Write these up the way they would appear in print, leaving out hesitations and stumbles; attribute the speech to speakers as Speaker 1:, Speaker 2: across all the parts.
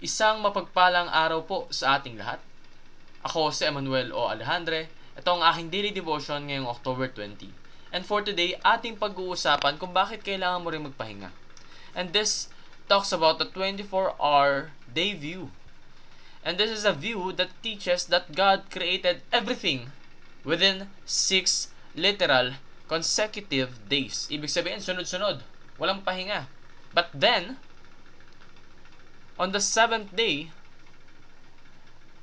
Speaker 1: Isang mapagpalang araw po sa ating lahat. Ako si Emmanuel O. Alejandre. Ito ang aking daily devotion ngayong October 20. And for today, ating pag-uusapan kung bakit kailangan mo rin magpahinga. And this talks about the 24-hour day view. And this is a view that teaches that God created everything within 6 literal consecutive days. Ibig sabihin, sunod-sunod. Walang pahinga. But then, on the 7th day,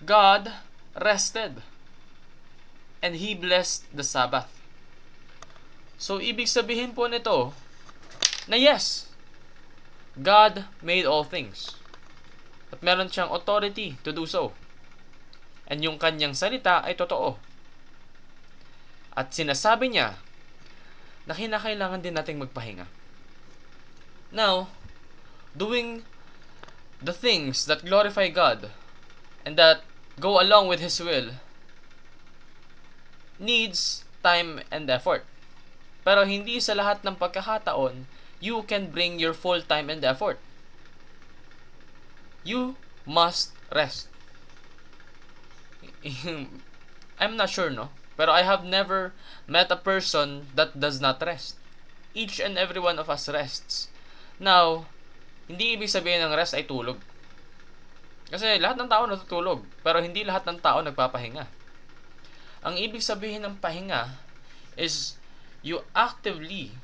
Speaker 1: God rested. And He blessed the Sabbath. So, ibig sabihin po nito, na yes, God made all things. At meron siyang authority to do so. And yung kanyang salita ay totoo. At sinasabi niya na kinakailangan din nating magpahinga. Now, doing the things that glorify God and that go along with His will needs time and effort. Pero hindi sa lahat ng pagkakataon you can bring your full time and effort. You must rest. I'm not sure, no? Pero I have never met a person that does not rest. Each and every one of us rests. Now, hindi ibig sabihin ng rest ay tulog. Kasi lahat ng tao natutulog, pero hindi lahat ng tao nagpapahinga. Ang ibig sabihin ng pahinga is you actively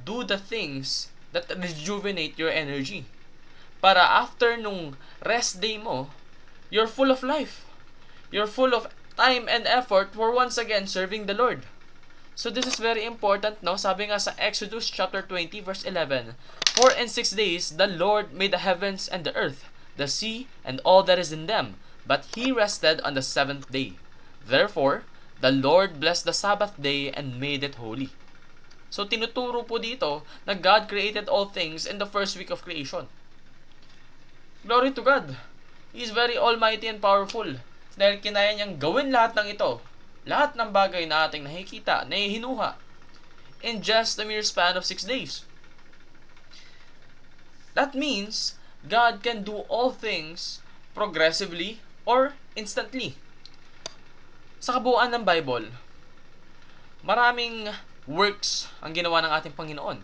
Speaker 1: do the things that rejuvenate your energy. Para after nung rest day mo, you're full of life. You're full of time and effort for once again serving the Lord. So this is very important, no? Sabi nga sa Exodus chapter 20 verse 11, 4 and 6 days the Lord made the heavens and the earth, the sea and all that is in them, but He rested on the 7th day. Therefore, the Lord blessed the Sabbath day and made it holy. So tinuturo po dito na God created all things in the first week of creation. Glory to God. He is very almighty and powerful. Dahil kinaya niyang gawin lahat ng ito, lahat ng bagay na ating nakikita, nahihinuha, in just a mere span of 6 days. That means, God can do all things progressively or instantly. Sa kabuuan ng Bible, maraming works ang ginawa ng ating Panginoon.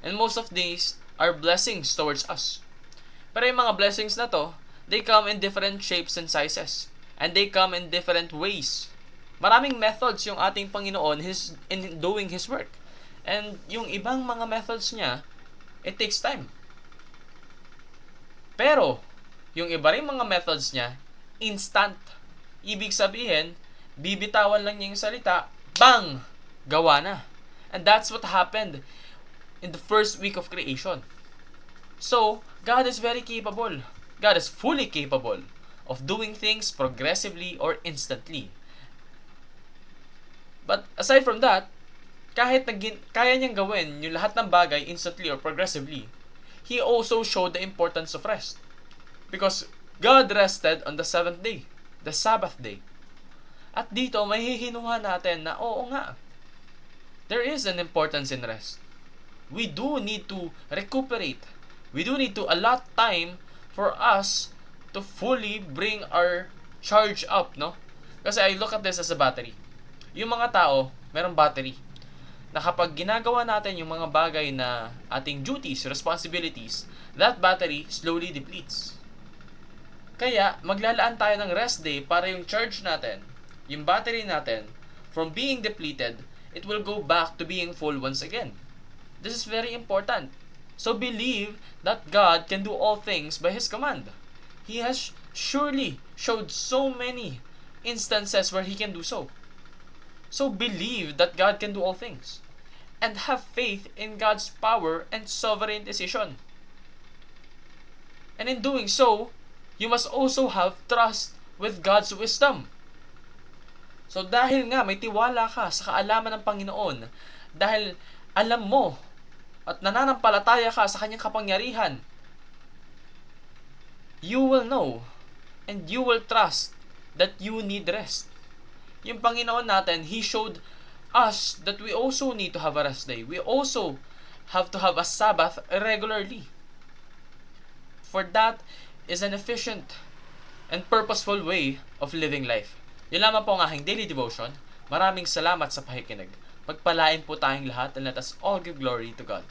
Speaker 1: And most of these are blessings towards us. Pero yung mga blessings na to, they come in different shapes and sizes. And they come in different ways. Maraming methods yung ating Panginoon in doing His work. And yung ibang mga methods niya, it takes time. Pero, yung iba rin mga methods niya, instant. Ibig sabihin, bibitawan lang niya yung salita, bang! Gawa na. And that's what happened in the first week of creation. So, God is very capable. God is fully capable of doing things progressively or instantly. But aside from that, kahit kaya niyang gawin yung lahat ng bagay instantly or progressively, He also showed the importance of rest. Because God rested on the 7th day, the Sabbath day. At dito, mahihinuha natin na oo nga, there is an importance in rest. We do need to recuperate. We do need to allot time for us to fully bring our charge up, no? Kasi I look at this as a battery. Yung mga tao, merong battery. Na kapag ginagawa natin yung mga bagay na ating duties, responsibilities, that battery slowly depletes. Kaya, maglalaan tayo ng rest day para yung charge natin, yung battery natin, from being depleted, it will go back to being full once again. This is very important. So believe that God can do all things by His command. He has surely showed so many instances where He can do so. So believe that God can do all things. And have faith in God's power and sovereign decision. And in doing so, you must also have trust with God's wisdom. So dahil nga may tiwala ka sa kaalaman ng Panginoon, dahil alam mo at nananampalataya ka sa Kanyang kapangyarihan, you will know and you will trust that you need rest. Yung Panginoon natin, He showed us that we also need to have a rest day. We also have to have a Sabbath regularly. For that is an efficient and purposeful way of living life. Yun lamang po ang aking daily devotion. Maraming salamat sa pakikinig. Pagpalain po tayong lahat and let us all give glory to God.